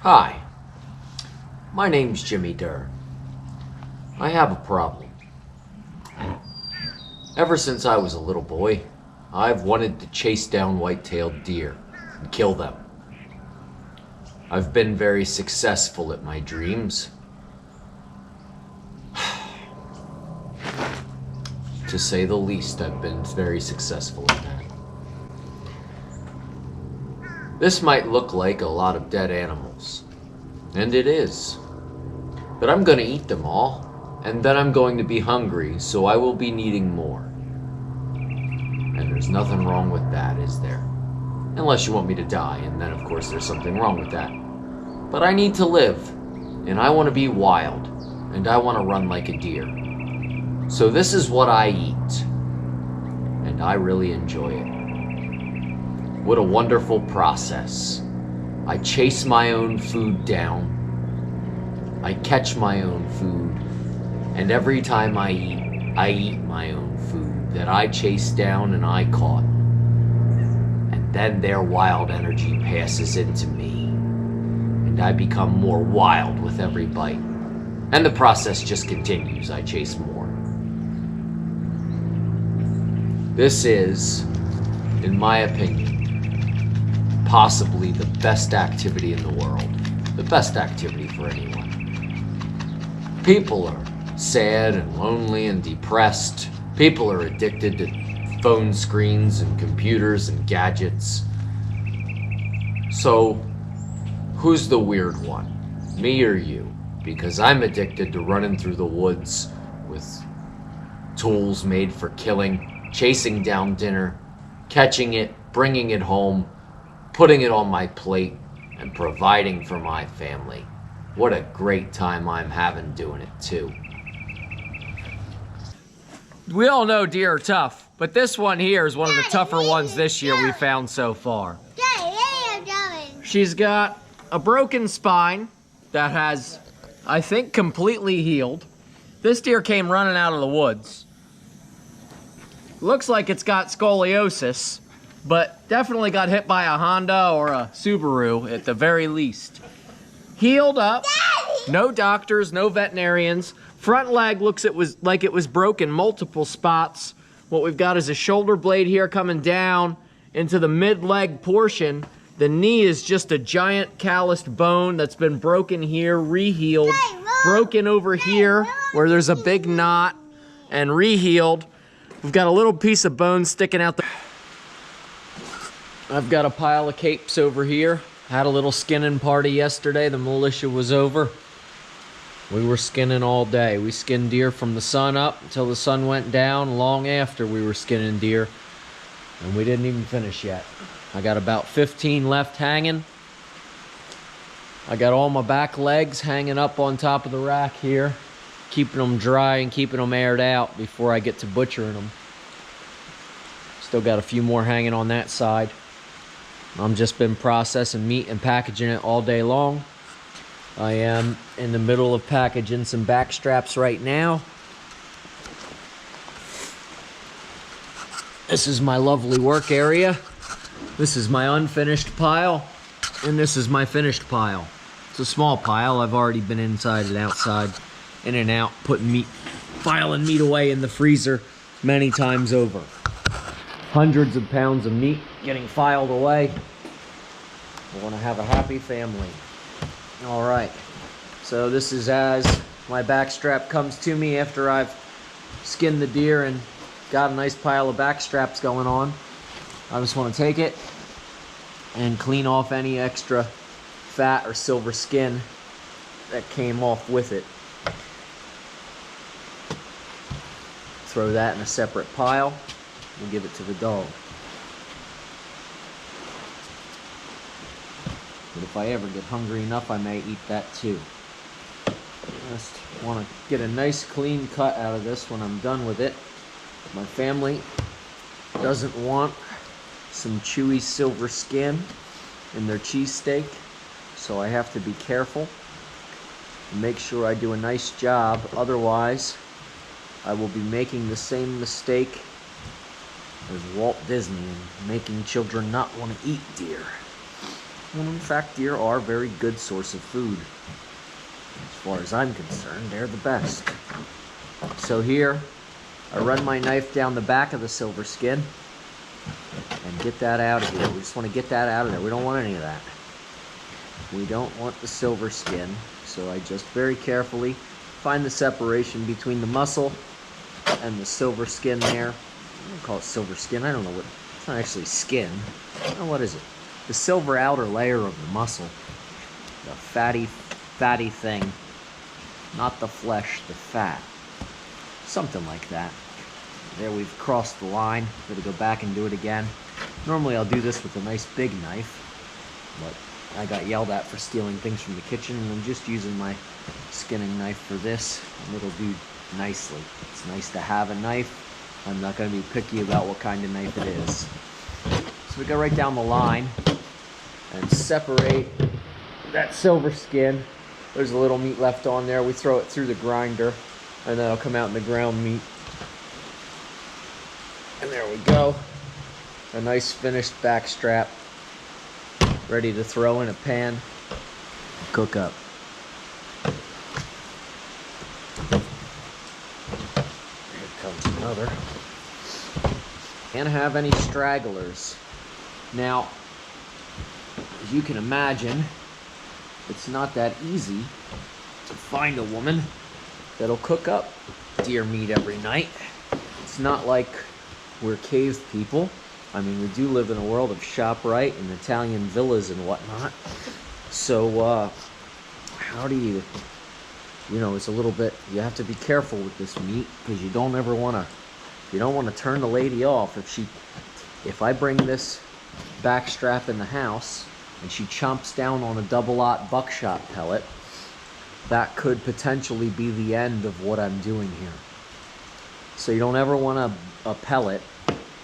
Hi, my name's Jimmy Durr. I have a problem. Ever since I was a little boy, I've wanted to chase down white-tailed deer and kill them. I've been very successful at my dreams. To say the least, I've been very successful at that. This might look like a lot of dead animals, and it is. But I'm gonna eat them all, and then I'm going to be hungry, so I will be needing more. And there's nothing wrong with that, is there? Unless you want me to die, and then of course there's something wrong with that. But I need to live, and I want to be wild, and I want to run like a deer. So this is what I eat, and I really enjoy it. What a wonderful process. I chase my own food down. I catch my own food. And every time I eat my own food that I chased down and I caught. And then their wild energy passes into me. And I become more wild with every bite. And the process just continues. I chase more. This is, in my opinion, possibly the best activity in the world. The best activity for anyone. People are sad and lonely and depressed. People are addicted to phone screens and computers and gadgets. So, who's the weird one? Me or you? Because I'm addicted to running through the woods with tools made for killing, chasing down dinner, catching it, bringing it home, putting it on my plate, and providing for my family. What a great time I'm having doing it too. We all know deer are tough, but this one here is one of the tougher ones this year we found so far. She's got a broken spine that has, I think, completely healed. This deer came running out of the woods. Looks like it's got scoliosis, but definitely got hit by a Honda or a Subaru at the very least. Healed up, no doctors, no veterinarians. Front leg looks like it was broken multiple spots. What we've got is a shoulder blade here coming down into the mid-leg portion. The knee is just a giant calloused bone that's been broken here, re-healed, broken over here where there's a big knot, and re-healed. We've got a little piece of bone sticking out there. I've got a pile of capes over here. Had a little skinning party yesterday. The militia was over. We were skinning all day. We skinned deer from the sun up until the sun went down. Long after we were skinning deer. And we didn't even finish yet. I got about 15 left hanging. I got all my back legs hanging up on top of the rack here. Keeping them dry and keeping them aired out before I get to butchering them. Still got a few more hanging on that side. I'm just been processing meat and packaging it all day long. I am in the middle of packaging some back straps right now. This is my lovely work area. This is my unfinished pile, and this is my finished pile. It's a small pile. I've already been inside and outside, in and out, putting meat, filing meat away in the freezer many times over. Hundreds of pounds of meat getting filed away. I want to have a happy family. All right, so this is as my back strap comes to me after I've skinned the deer and got a nice pile of back straps going on. I just want to take it and clean off any extra fat or silver skin that came off with it. Throw that in a separate pile and give it to the dog. But if I ever get hungry enough, I may eat that too. Just want to get a nice clean cut out of this when I'm done with it. My family doesn't want some chewy silver skin in their cheesesteak, so I have to be careful and make sure I do a nice job. Otherwise, I will be making the same mistake as Walt Disney and making children not want to eat deer. Well, in fact, deer are a very good source of food. As far as I'm concerned, they're the best. So here, I run my knife down the back of the silver skin and get that out of here. We just want to get that out of there. We don't want any of that. We don't want the silver skin. So I just very carefully find the separation between the muscle and the silver skin there. I'm gonna call it silver skin. I don't know what, it's not actually skin. Oh, what is it? The silver outer layer of the muscle. The fatty thing. Not the flesh, the fat. Something like that. There, we've crossed the line. Gotta go back and do it again. Normally I'll do this with a nice big knife, but I got yelled at for stealing things from the kitchen, and I'm just using my skinning knife for this, and it'll do nicely. It's nice to have a knife. I'm not going to be picky about what kind of knife it is. So we go right down the line and separate that silver skin. There's a little meat left on there. We throw it through the grinder, and that'll come out in the ground meat. And there we go. A nice finished back strap, ready to throw in a pan, cook up. Here comes another. Can't have any stragglers. Now, as you can imagine, it's not that easy to find a woman that'll cook up deer meat every night. It's not like we're cave people. I mean, we do live in a world of ShopRite and Italian villas and whatnot. So, how do you know, it's a little bit, you have to be careful with this meat, because you don't want to turn the lady off. If I bring this back strap in the house and she chomps down on a double-aught buckshot pellet, that could potentially be the end of what I'm doing here. So you don't ever want a pellet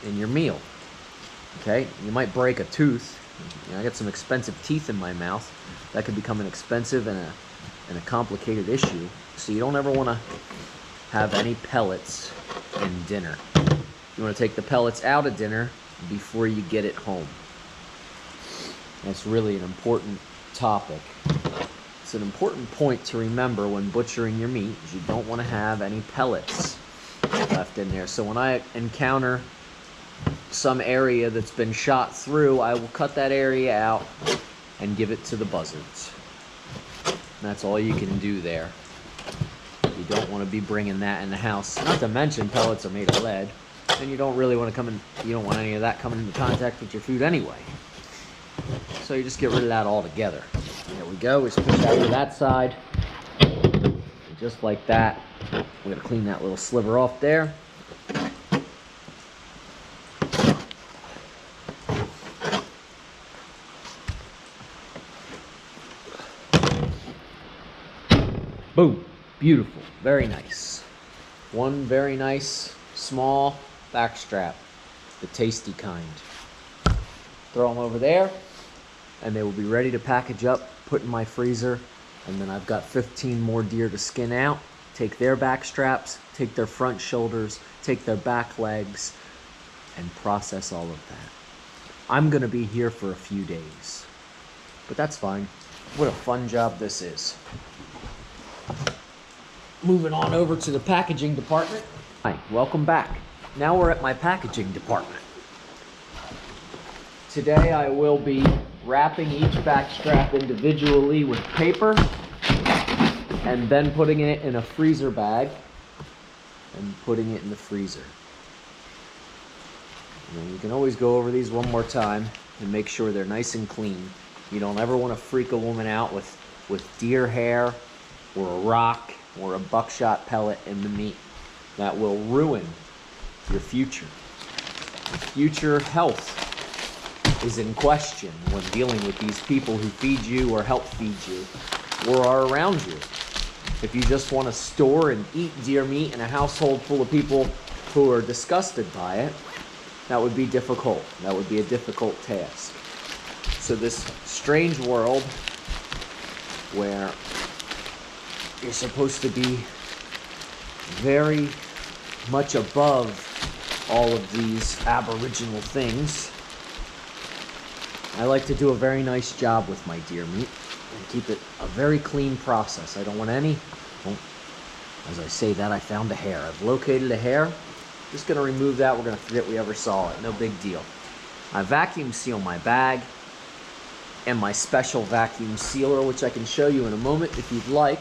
in your meal. Okay, you might break a tooth. You know, I got some expensive teeth in my mouth. That could become an expensive and a complicated issue. So you don't ever want to have any pellets in dinner. You want to take the pellets out of dinner before you get it home. That's really an important topic. It's an important point to remember when butchering your meat, is you don't want to have any pellets left in there. So when I encounter some area that's been shot through, I will cut that area out and give it to the buzzards. And that's all you can do there. You don't want to be bringing that in the house. Not to mention, pellets are made of lead, and you don't really want to you don't want any of that coming into contact with your food anyway. So you just get rid of that altogether. There we go. We just push out to that side. And just like that. We're going to clean that little sliver off there. Boom. Beautiful. Very nice. One very nice, small back strap. The tasty kind. Throw them over there, and they will be ready to package up, put in my freezer, and then I've got 15 more deer to skin out. Take their back straps, take their front shoulders, take their back legs, and process all of that. I'm going to be here for a few days, but that's fine. What a fun job this is. Moving on over to the packaging department. Hi, welcome back. Now we're at my packaging department. Today I will be wrapping each back strap individually with paper and then putting it in a freezer bag and putting it in the freezer. And you can always go over these one more time and make sure they're nice and clean. You don't ever want to freak a woman out with deer hair or a rock or a buckshot pellet in the meat. That will ruin your future. Your future health is in question when dealing with these people who feed you or help feed you or are around you. If you just want to store and eat deer meat in a household full of people who are disgusted by it, that would be difficult. That would be a difficult task. So this strange world where you're supposed to be very much above all of these aboriginal things I like to do a very nice job with my deer meat and keep it a very clean process. I don't want any. Oh, as I say that, I found a hair. I've located a hair. Just gonna remove that. We're gonna forget we ever saw it. No big deal. I vacuum seal my bag and my special vacuum sealer, which I can show you in a moment if you'd like.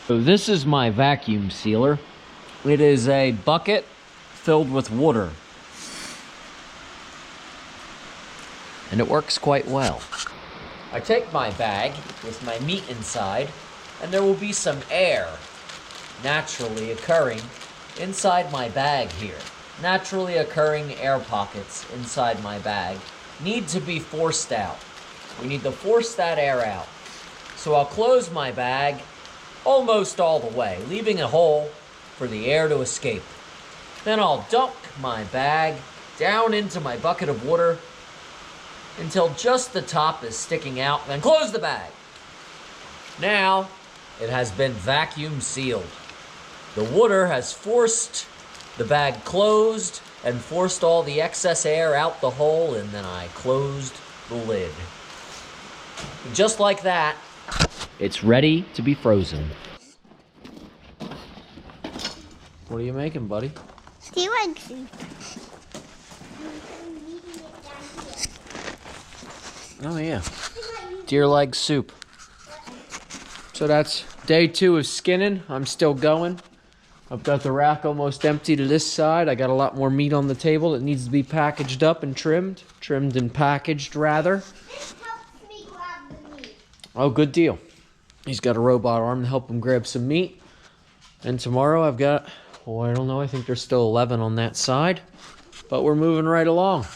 So this is my vacuum sealer. It is a bucket filled with water. And it works quite well. I take my bag with my meat inside, and there will be some air naturally occurring inside my bag here. Naturally occurring air pockets inside my bag need to be forced out. We need to force that air out. So I'll close my bag almost all the way, leaving a hole for the air to escape. Then I'll dunk my bag down into my bucket of water until just the top is sticking out, then close the bag. Now, it has been vacuum sealed. The water has forced the bag closed and forced all the excess air out the hole, and then I closed the lid. Just like that, it's ready to be frozen. What are you making, buddy? Deer leg soup. Oh yeah, deer leg soup. So that's day 2 of skinning. I'm still going. I've got the rack almost empty to this side. I got a lot more meat on the table that needs to be packaged up and trimmed. Trimmed and packaged, rather. This helps me grab the meat. Oh, good deal. He's got a robot arm to help him grab some meat. And tomorrow I've got, oh, I don't know, I think there's still 11 on that side. But we're moving right along.